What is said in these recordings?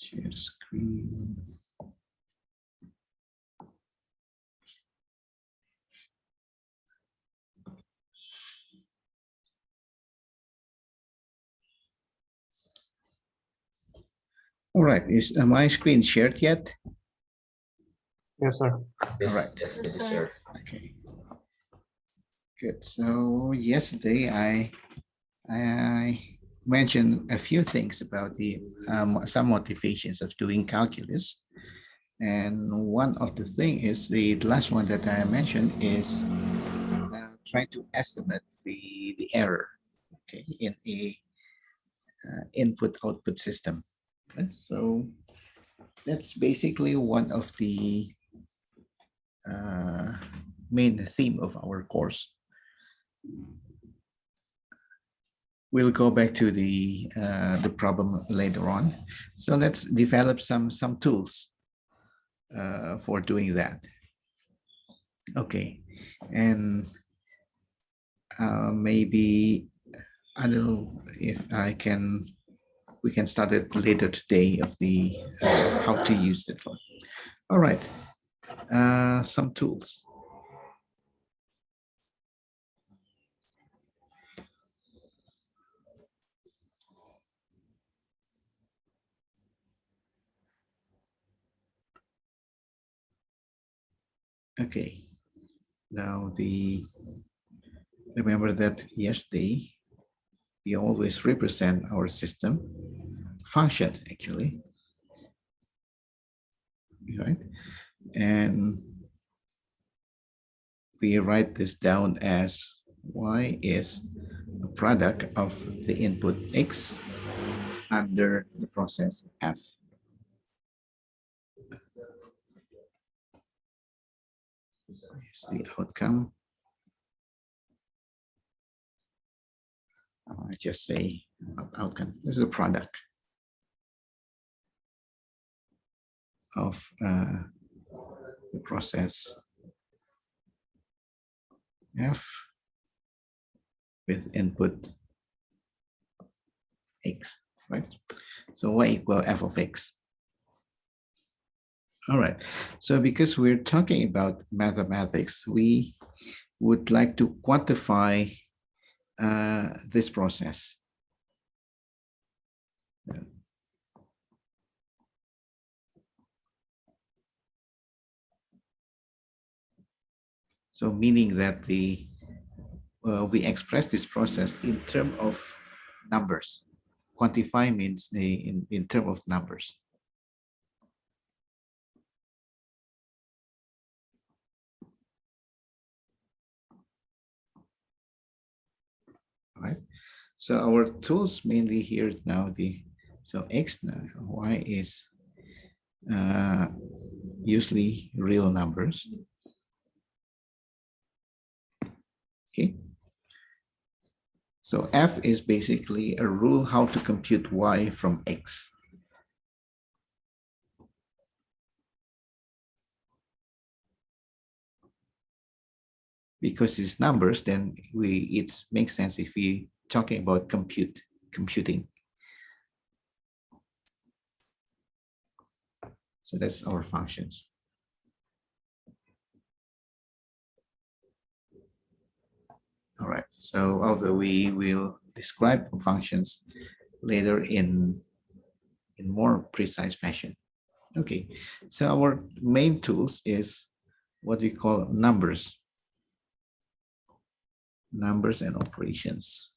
Share screen. All right, is my screen shared yet? Yes, sir. Yes, All right. yes, sir. Okay. Good. So yesterday I mentioned a few things about the some motivations of doing calculus, and one of the thing is the last one that I mentioned is trying to estimate the error, okay, in a input-output system. Right? So that's basically one of the main theme of our course. We'll go back to the problem later on. So let's develop some tools for doing that. Okay, and maybe I don't know if we can start it later today of the how to use it. All right, some tools. Okay, now remember that yesterday we always represent our system functions actually, right? And we write this down as y is a product of the input x under the process f. Is the outcome. I just say outcome. This is a product of the process f with input x, right? So y equal f of x. All right. So because we're talking about mathematics, we would like to quantify this process. So meaning that we express this process in terms of numbers. Quantify means in terms of numbers. All right. So our tools mainly here now so x now y is usually real numbers. Okay. So f is basically a rule how to compute y from x. Because it's numbers, then it makes sense if we talking about computing. So that's our functions. All right. So although we will describe functions later in more precise fashion. Okay. So our main tools is what we call numbers and operations.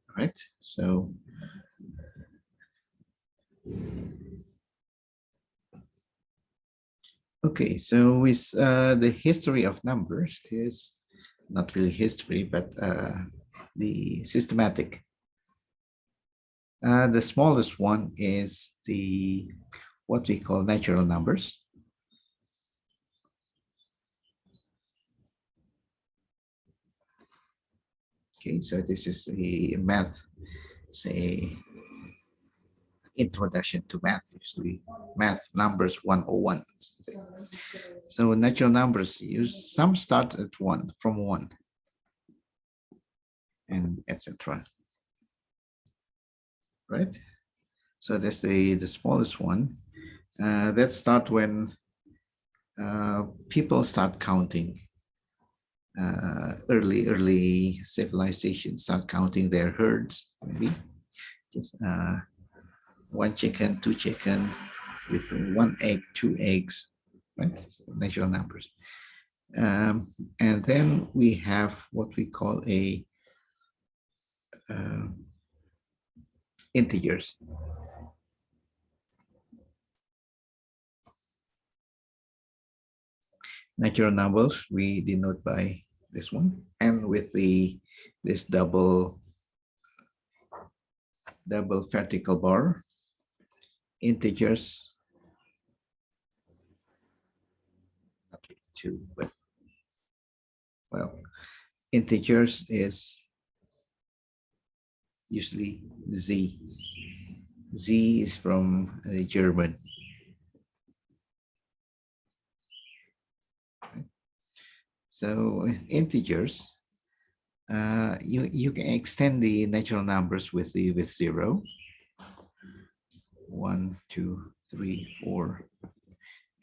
All right. So okay, so with the history of numbers is not really history, but the systematic. The smallest one is what we call natural numbers. Okay, so this is a math, say, introduction to math, usually math numbers 101. So natural numbers some start at from one. and etc. Right? So that's the smallest one. That start when people start counting. Early civilizations start counting their herds, maybe just one chicken, two chicken, with one egg, two eggs, right? So natural numbers. And then we have what we call a uh, integers. Natural numbers we denote by this one, and with this double vertical bar. Integers, okay, two, but well, integers is usually z. Z is from German. So integers, you can extend the natural numbers with zero. 1, 2, 3, 4,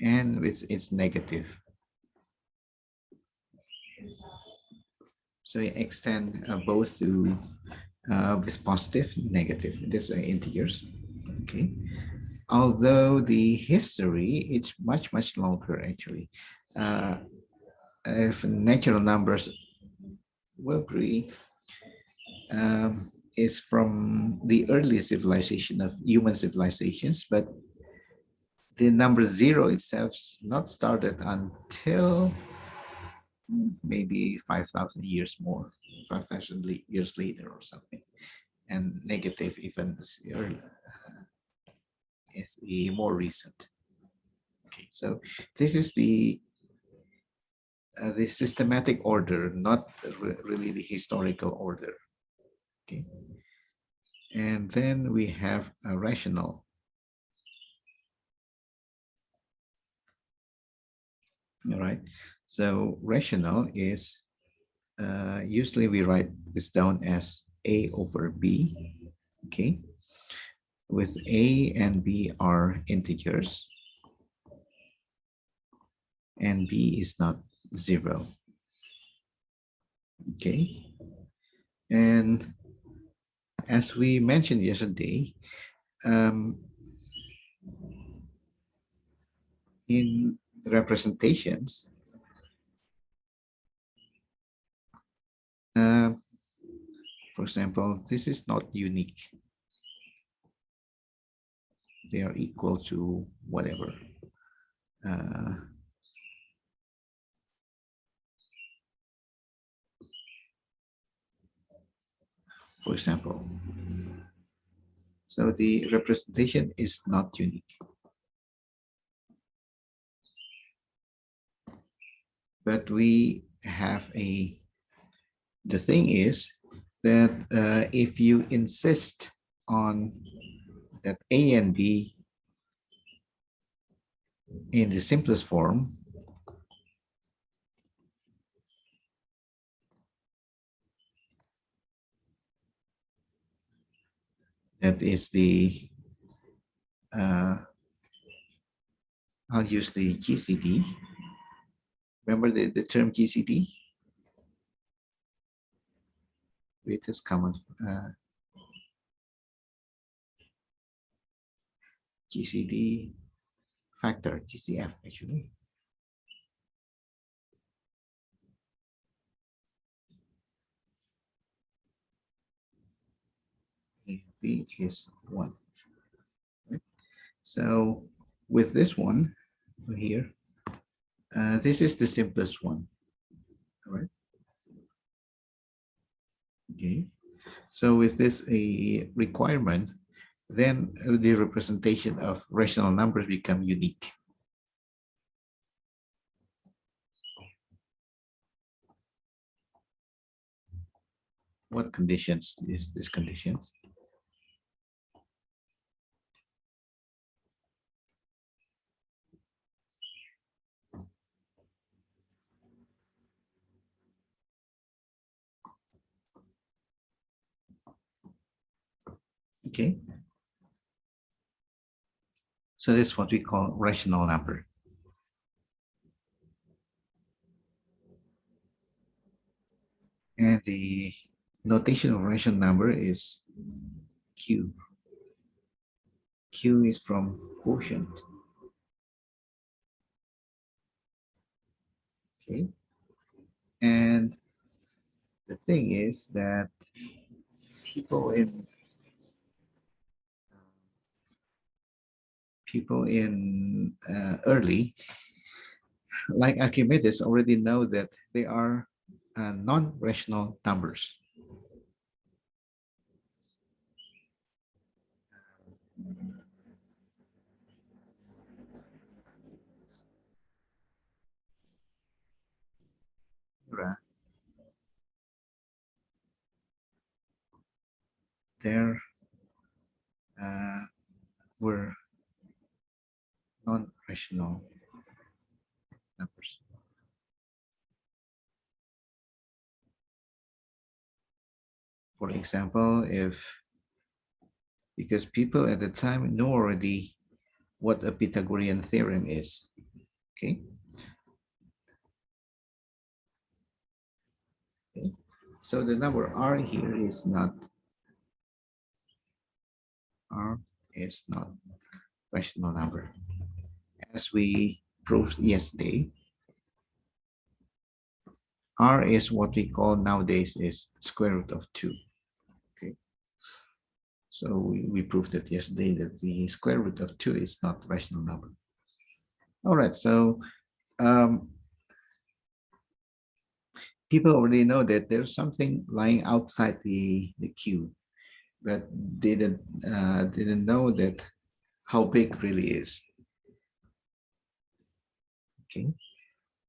and it's negative. So you extend both to with positive, negative. These are integers. Okay. Although the history, it's much longer actually. If natural numbers will agree, is from the early civilization of human civilizations, but the number zero itself not started until maybe 5,000 years more, 5,000 years later or something. And negative even is more recent. Okay, so this is the systematic order, not really the historical order. Okay, and then we have a rational. All right, so rational is usually we write this down as A over B. Okay, with A and B are integers, and B is not zero. Okay, and as we mentioned yesterday, in representations, for example, this is not unique. They are equal to whatever. For example, so the representation is not unique. But we have the thing is that if you insist on that A and B in the simplest form, that is the, I'll use the GCD. Remember the term GCD? Greatest common GCD factor, GCF actually. B is 1. Right? So with this one here, this is the simplest one. All right. Okay. So with this a requirement, then the representation of rational numbers become unique. What conditions is these conditions? Okay. So this is what we call rational number. And the notation of rational number is Q. Q is from quotient. Okay. And the thing is that people in early, like Archimedes, already know that they are non-rational numbers. There were non-rational numbers. For example, because people at the time know already what a Pythagorean theorem is. Okay. Okay. So the number R here is not rational number. As we proved yesterday, R is what we call nowadays is square root of 2. Okay. So we proved it yesterday that the square root of 2 is not a rational number. All right, so people already know that there's something lying outside the Q, but didn't know that how big really is. Okay,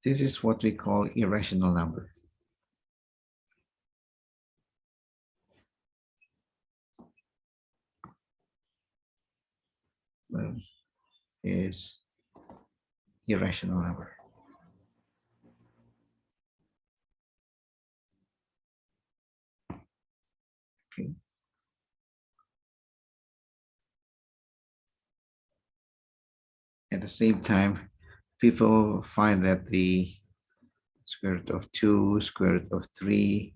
this is what we call irrational number. Well, is irrational number. Okay. At the same time, people find that the square root of 2, square root of 3,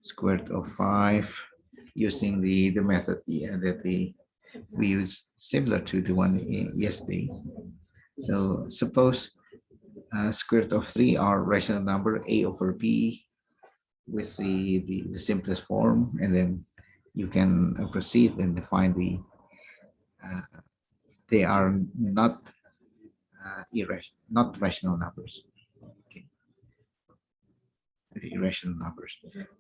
square root of 5, using the method that we use similar to the one yesterday. So suppose square root of 3 are rational number a over b with the simplest form, and then you can proceed and find the they are not not rational numbers. Okay. Irrational numbers.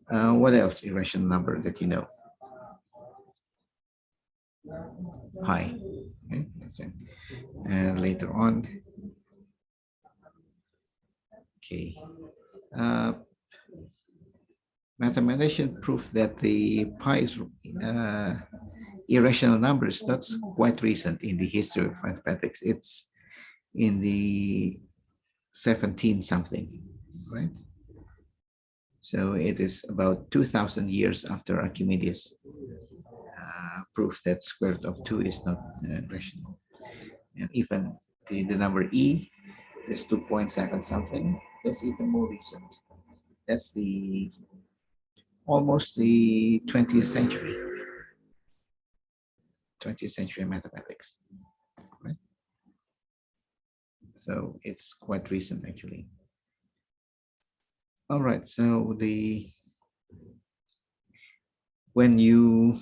What else irrational number that you know? Pi. Okay, that's it. And later on, okay, mathematician proved that the pi is irrational number is not quite recent in the history of mathematics. It's in the 17 something, right? So it is about 2,000 years after Archimedes proved that square root of 2 is not rational. And even the number e is 2.7 something. That's even more recent. That's almost the 20th century. 20th century mathematics, right? So it's quite recent actually. All right, so when you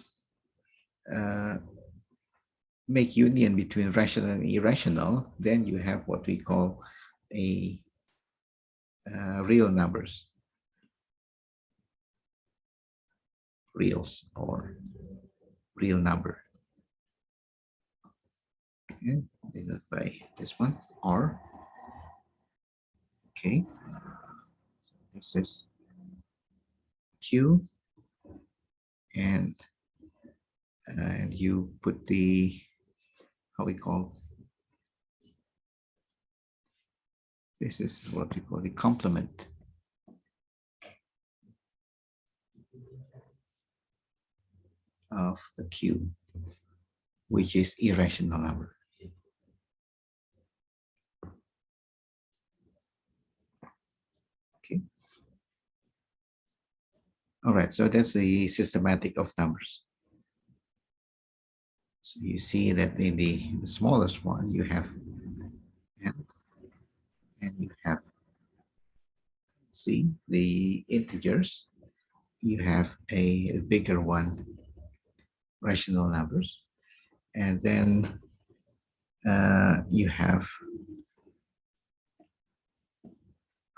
make union between rational and irrational, then you have what we call a real numbers, reals or real number. Okay, denoted by this one R. Okay, so this is Q, and you put the how we call this is what we call the complement of the Q. which is irrational number. Okay. All right, so that's the systematic of numbers. So you see that in the smallest one, you have n, and you have, see, the integers. You have a bigger one, rational numbers, and then you have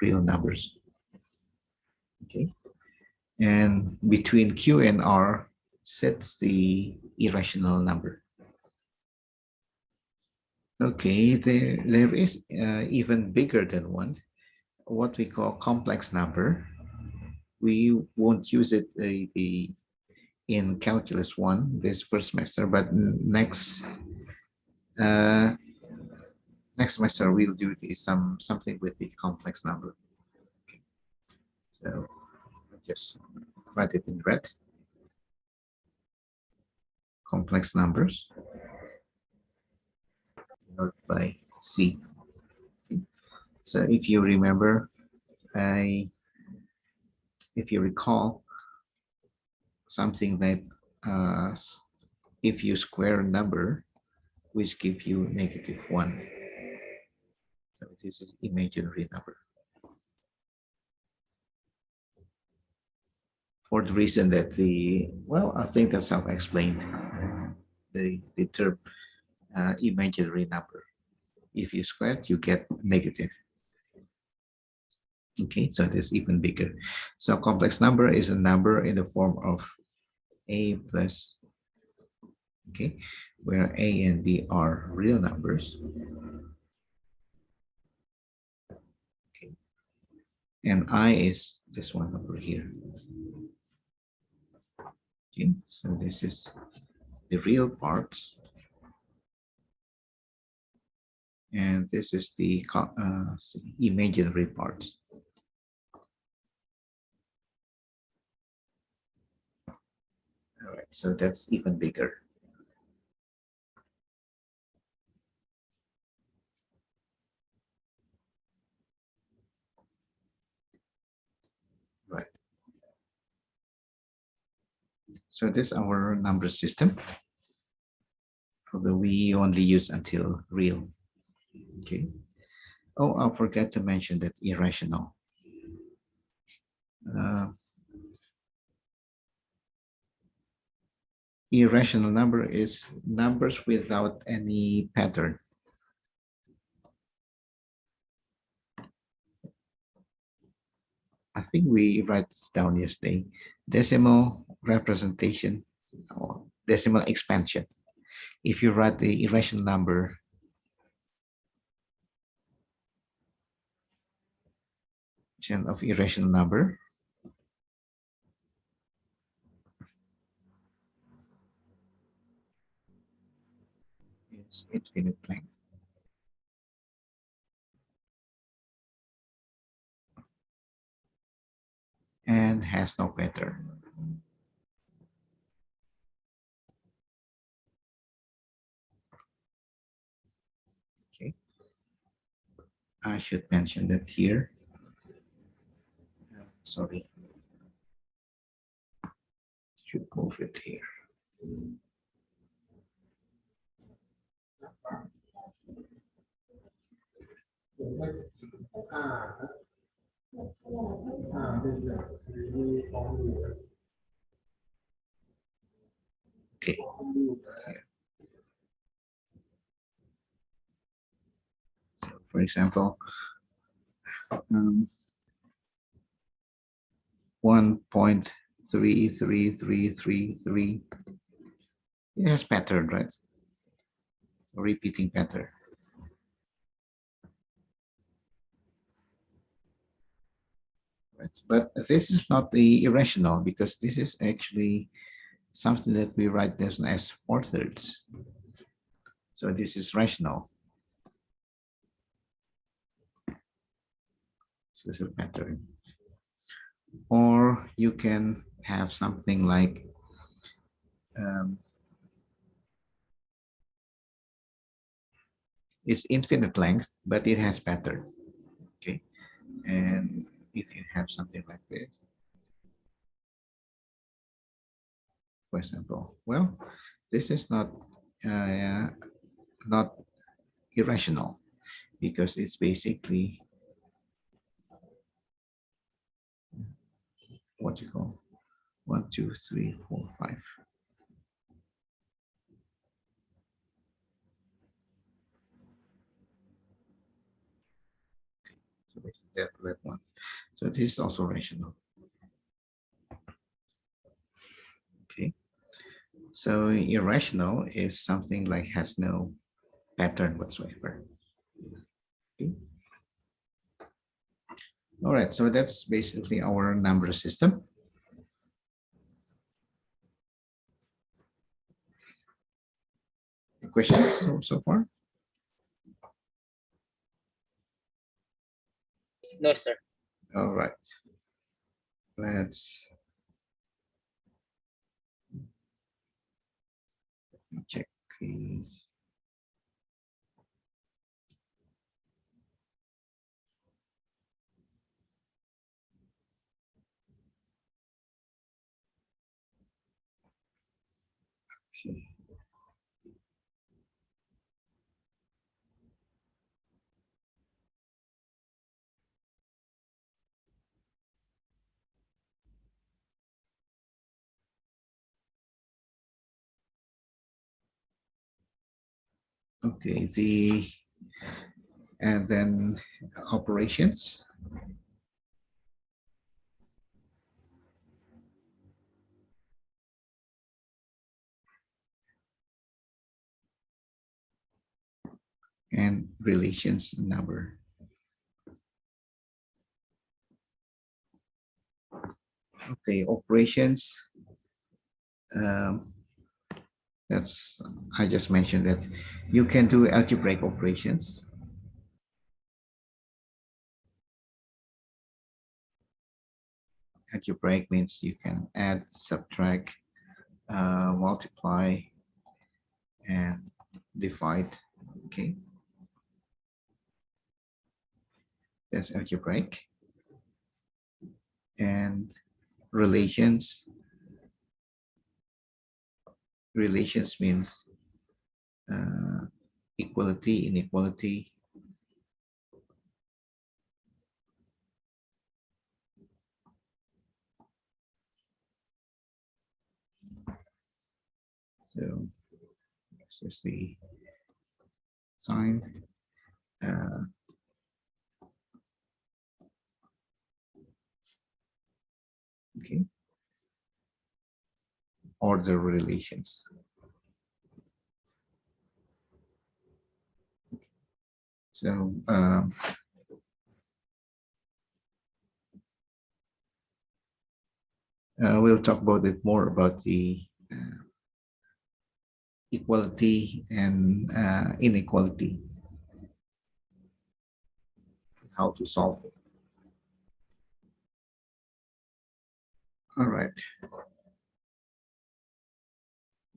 real numbers. Okay, and between Q and R sits the irrational number. Okay, there is even bigger than one, what we call complex number. We won't use it in calculus 1 this first semester, but uh, next semester we'll do something with the complex number. So I'll just write it in red. Complex numbers denoted by C. So if you remember, if you recall, something that if you square a number, which give you -1. So this is imaginary number. For the reason that I think that's self-explained, the term imaginary number. If you square it, you get negative. Okay, so it is even bigger. So complex number is a number in the form of a plus, okay, where a and b are real numbers. Okay, and I is this one over here. Okay, so this is the real part, and this is the imaginary part. All right, so that's even bigger. Right. So this is our number system, although we only use until real. Okay. Oh, I forgot to mention that irrational. Irrational number is numbers without any pattern. I think we write this down yesterday. Decimal representation or decimal expansion. If you write the irrational number, of irrational number, is infinite length. And has no pattern. Okay. I should mention that here. Sorry. Should move it here. Okay. So for example, 1.3333. It has pattern, right? A repeating pattern. Right. But this is not the irrational, because this is actually something that we write down as 4/3. So this is rational. So this is a pattern. Or you can have something like It's infinite length, but it has pattern. Okay. And if you have something like this, for example, well, this is not irrational because it's basically what you call 1, 2, 3, 4, 5. So that one. So this is also rational. Okay. So irrational is something like has no pattern whatsoever. Okay. All right, so that's basically our number system. Questions so far? No, sir. All right. Let's check. Okay, and then operations. And relations number. Okay, operations. That's, I just mentioned that you can do algebraic operations. Algebraic means you can add, subtract, multiply, and divide. Okay, that's algebraic. And relations. Relations means equality, inequality. So this is the sign. Okay. Order relations. So we'll talk about it more about the equality and inequality, how to solve it. All right.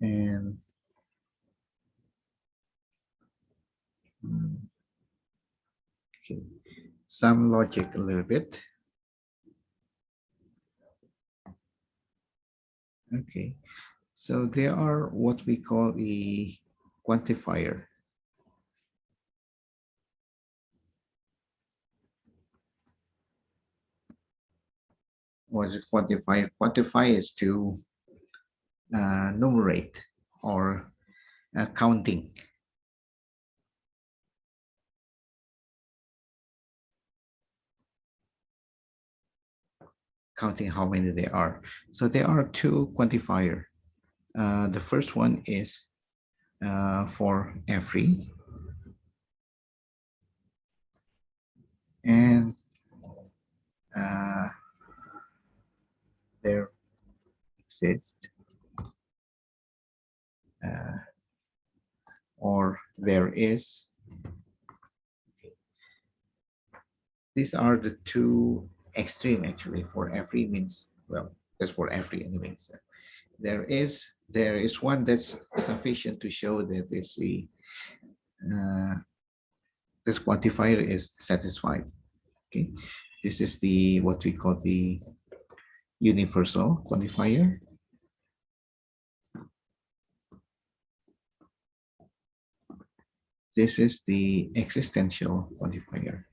And okay, some logic a little bit. Okay, so there are what we call a quantifier. What is a quantifier? Quantify is to numerate or counting. Counting how many there are. So there are two quantifier. The first one is for every, and there exists or there is. These are the two extreme actually. For every means, well, that's for every anyway. So there is one that's sufficient to show that it's the this quantifier is satisfied. Okay, this is the what we call the universal quantifier. This is the existential quantifier.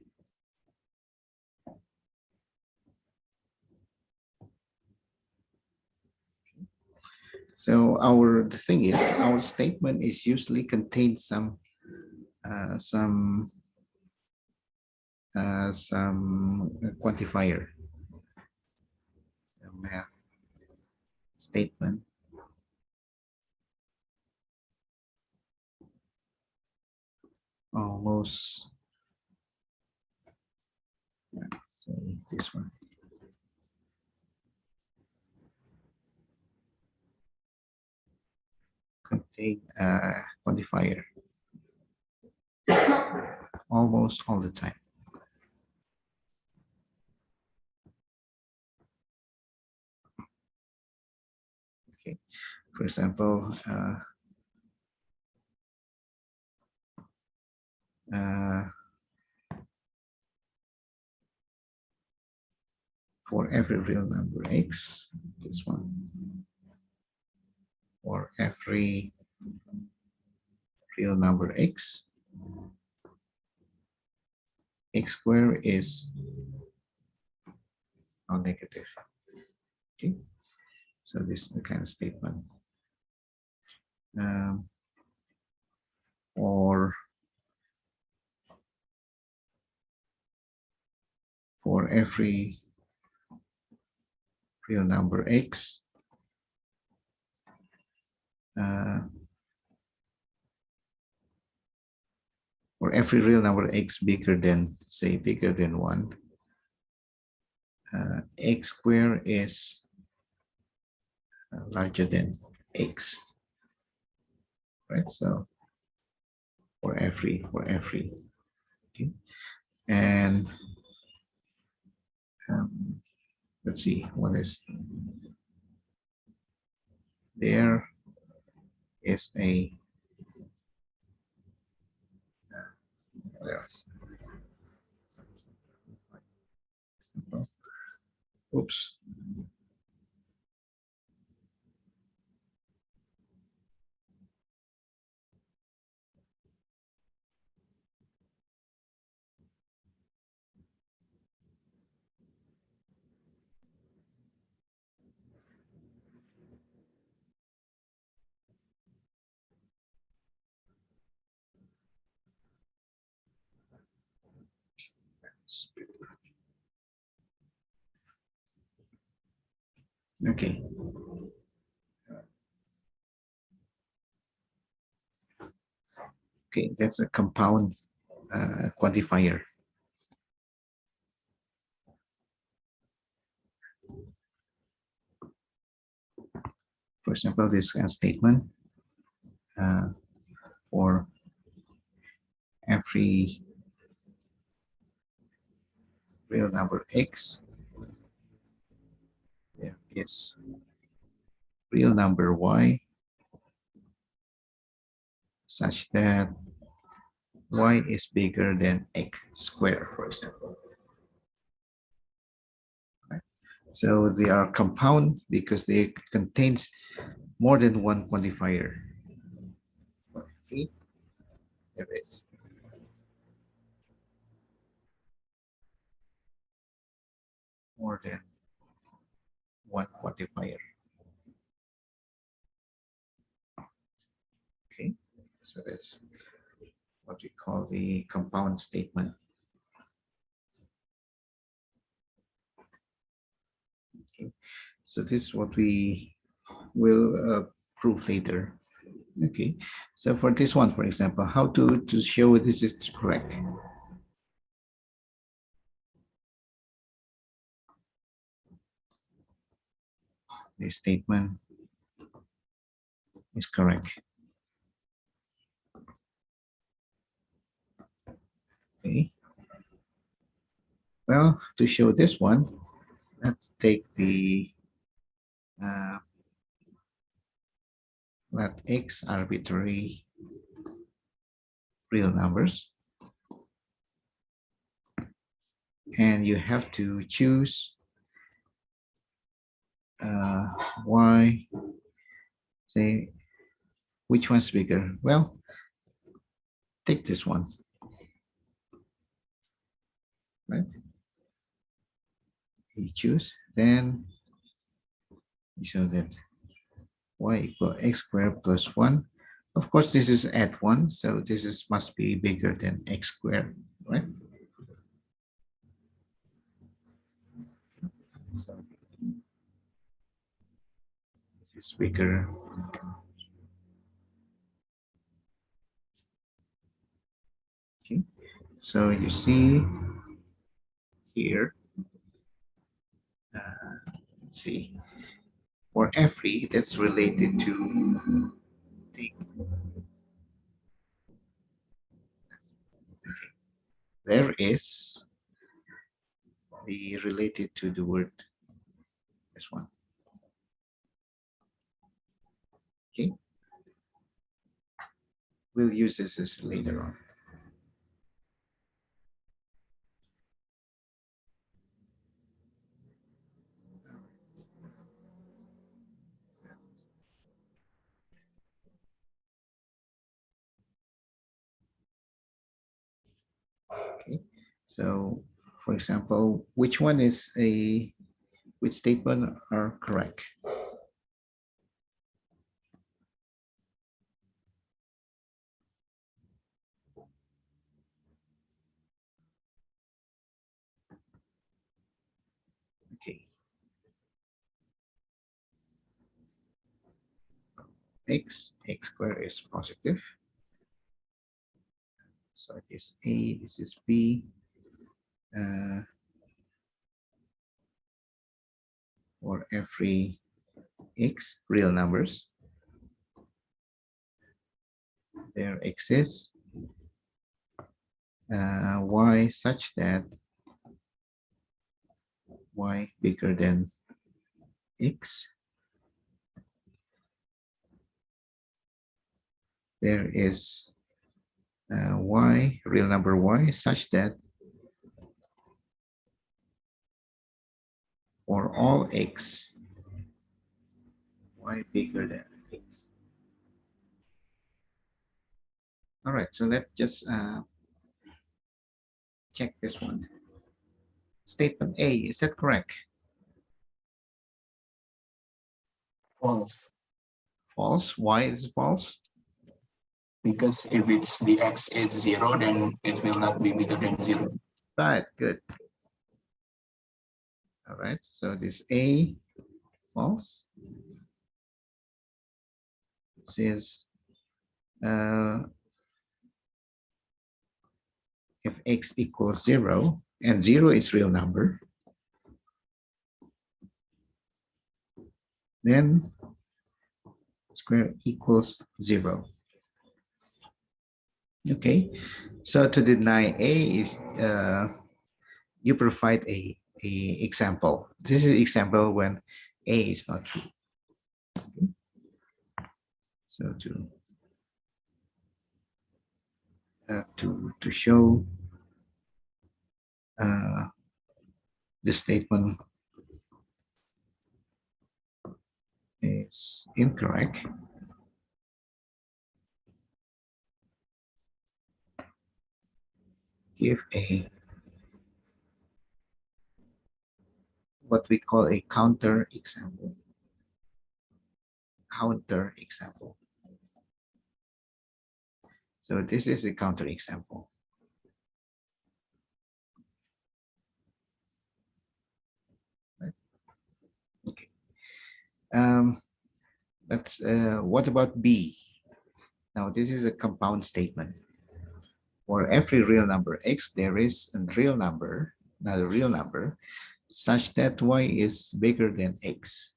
So the thing is, our statement is usually contains some quantifier, math statement, almost, let's say this one. Contain quantifier almost all the time. Okay, for example, for every real number x, this one, for every real number x, x squared is non-negative. Okay, so this is the kind of statement. Or for every real number x, for every real number x bigger than, say, bigger than 1, x squared is larger than x, right? So for every, okay. And let's see, what is, there is a, what else? Oops. Okay. Okay, that's a compound quantifier. For example, this statement for every real number x, there is real number y such that y is bigger than x squared, for example. Right? So they are compound because they contains more than one quantifier. There is more than one quantifier. Okay, so that's what we call the compound statement. Okay, so this is what we will prove later. Okay, so for this one, for example, how to show this is correct? The statement is correct. Okay. Well, to show this one, let's take the let x arbitrary real numbers. and you have to choose y, say, which one's bigger? Well, take this one, right? You choose, then you show that y equal x squared plus 1. Of course, this is at 1, so this is must be bigger than x squared, right? So this is bigger. Okay, so you see here, let's see, for every that's related to the, there is the related to the word, this one. Okay, we'll use this as later on. Okay, so for example, which one is a, which statement are correct? Okay, x squared is positive. So it is A, this is B. For every x, real numbers, there exists y such that y bigger than x. There is y, real number y, such that for all x, y bigger than x. All right, so let's just check this one. Statement A, is that correct? False. False. Why is it false? Because if it's the x is 0, then it will not be bigger than 0. Right, good. All right, so this A, false. This is if x equals 0, and 0 is real number, then square equals 0. Okay, so to deny A is you provide a example. This is example when A is not true. Okay. So to show the statement is incorrect, give a what we call a counter example. Counter example. So this is a counter example. Right? Okay. What about B? Now this is a compound statement. For every real number x, there is a real number, not a real number, such that y is bigger than x.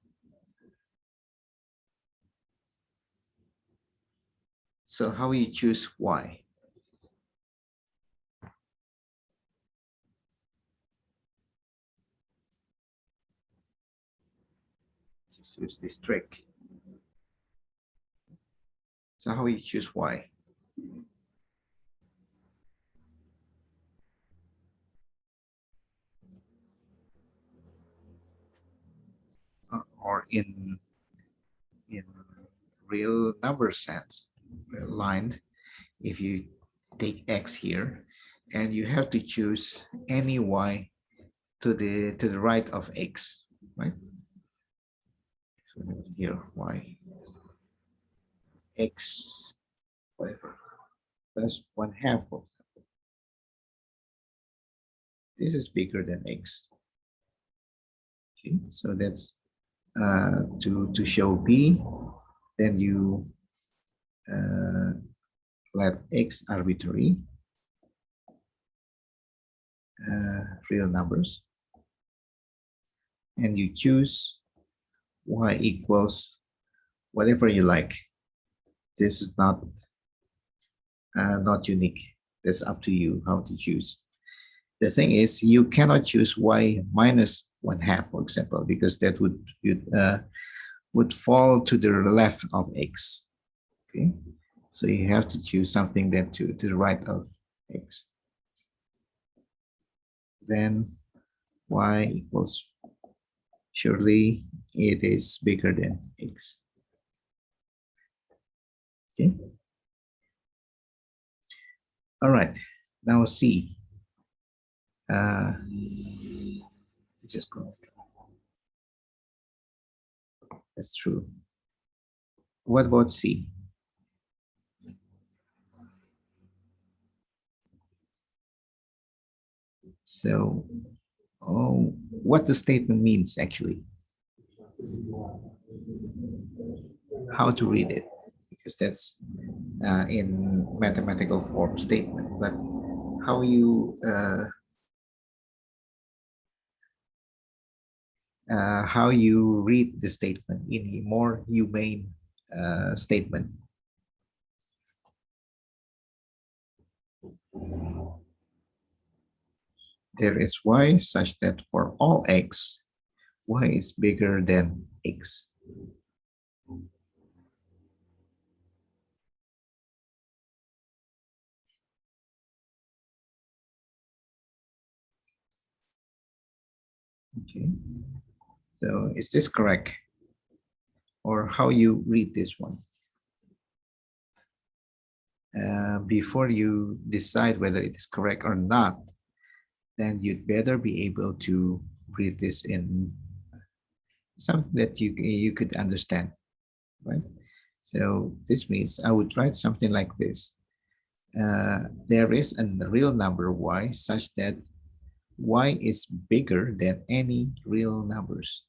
So how you choose y? Just use this trick. So how you choose y? in real number sense, line, if you take x here, and you have to choose any y to the right of x, right? So here y x whatever plus 1/2 of this is bigger than x. Okay, so that's to show b, then you let x arbitrary real numbers, and you choose y equals whatever you like. This is not unique. That's up to you how to choose. The thing is, you cannot choose y minus 1/2, for example, because that would fall to the left of x. Okay, so you have to choose something that to the right of x. Then y equals, surely it is bigger than x. Okay. All right. Now C. Just go. That's true. What about C? So, what the statement means actually? How to read it? Because that's in mathematical form statement, but how you read the statement in a more humane statement. There is y such that for all x, y is bigger than x. Okay, so is this correct? Or how you read this one? Before you decide whether it is correct or not, then you'd better be able to read this in something that you could understand, right? So this means I would write something like this. There is a real number y such that y is bigger than any real numbers.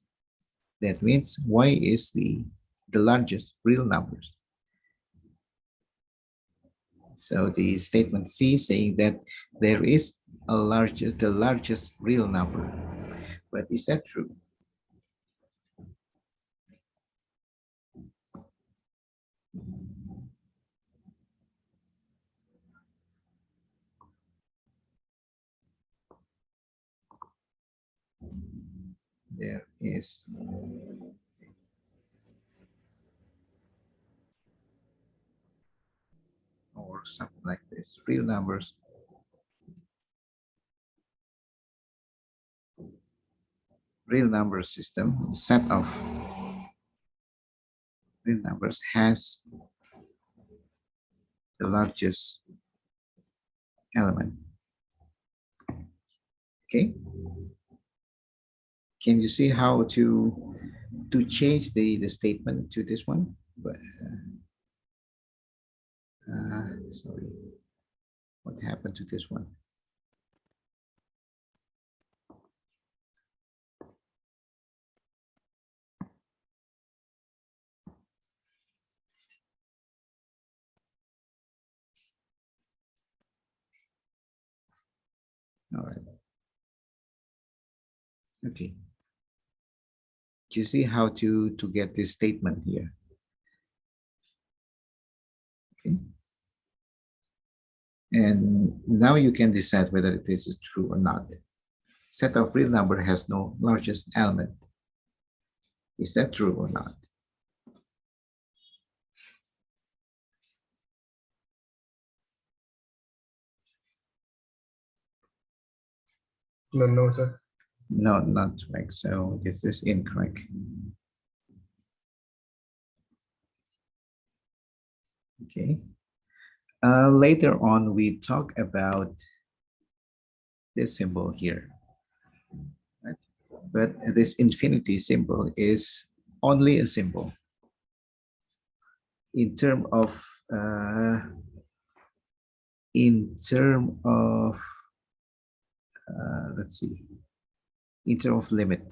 That means y is the largest real numbers. So the statement C saying that there is the largest real number. But is that true? There is or something like this, real numbers. Real number system, set of real numbers has the largest element. Okay. Can you see how to change the statement to this one? But sorry, what happened to this one? All right. Okay. Do you see how to get this statement here? Okay. And now you can decide whether it is true or not. Set of real number has no largest element. Is that true or not? No, sir. No, not correct. So this is incorrect. Okay. Later on, we talk about this symbol here. Right? But this infinity symbol is only a symbol. In term of uh, in term of let's see, in term of limit,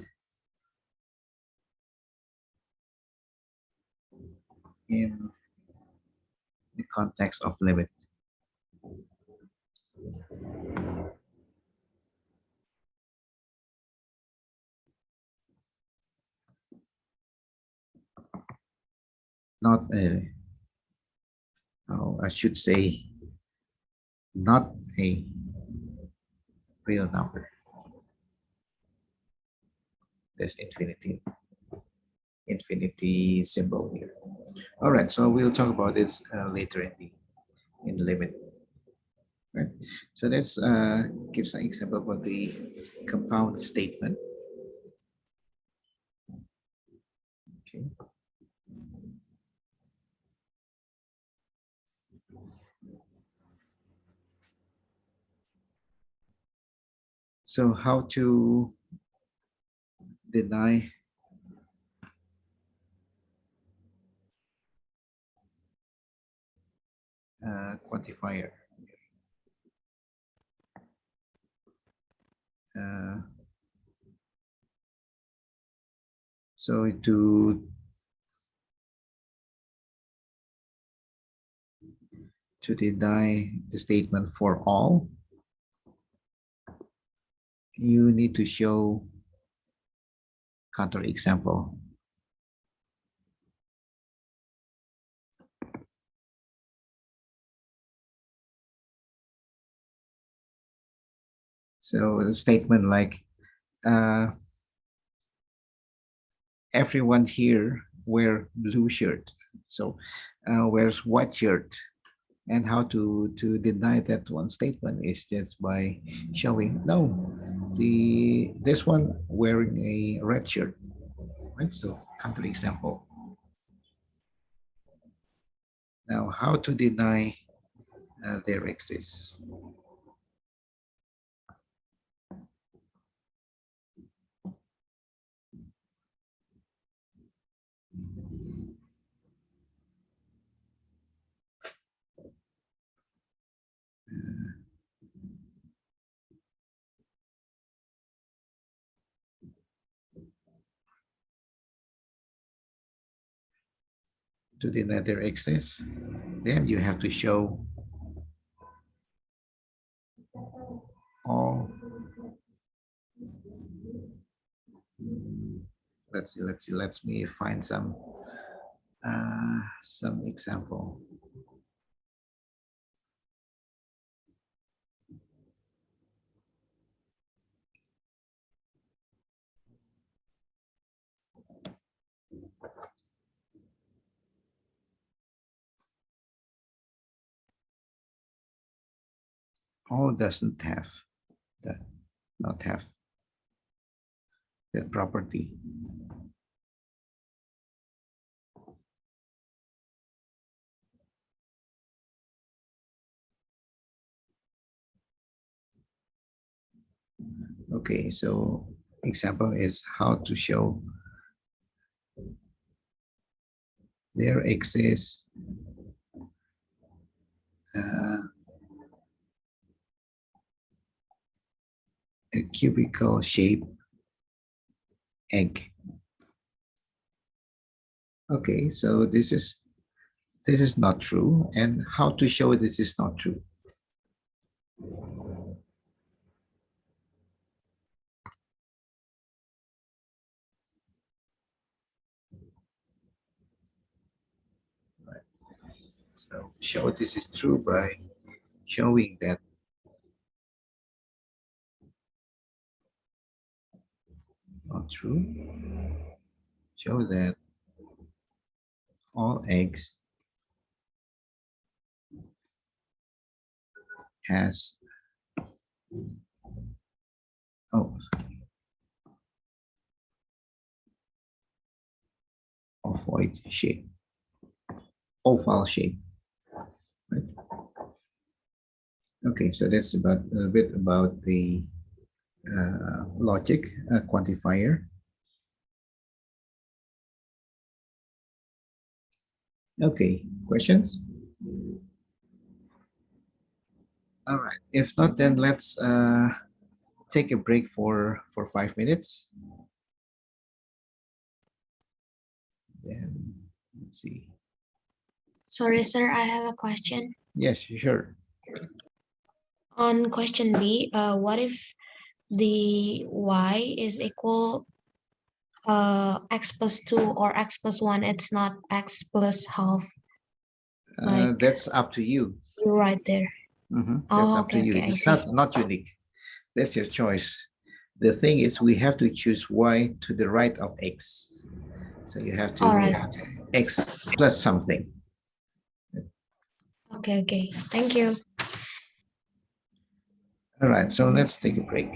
in the context of limit. Not a, oh, I should say, not a real number. There's infinity symbol here. All right, so we'll talk about this later in the limit. Right. So let's give some example about the compound statement. Okay. So how to deny quantifier. Uh, so to deny the statement for all, you need to show counterexample. So a statement like everyone here wear blue shirt, so wears white shirt. And how to deny that one statement is just by showing no, this one wearing a red shirt, right? So counterexample. Now, how to deny there exists? To deny there exists, then you have to show all. Let's see. Let me find some example. All doesn't have that, not have that property. Okay, so example is how to show there exists a cubical shape egg. Okay, so this is not true, and how to show this is not true? Right. So show this is true by showing that not true. Show that all eggs has oh ovoid shape, oval shape. Right. Okay, so that's about a bit about the logic quantifier. Okay, questions? All right. If not, then let's take a break for 5 minutes. Then let's see. Sorry, sir, I have a question. Yes, sure. On question B, what if the y is equal x plus 2 or x plus 1? It's not x plus half, like That's up to you. you right there. That's Oh, up to okay, you. okay, I It's see. not unique. That's your choice. The thing is, we have to choose y to the right of x. So you have to All right. x plus something. Okay, okay. Thank you. All right, so let's take a break.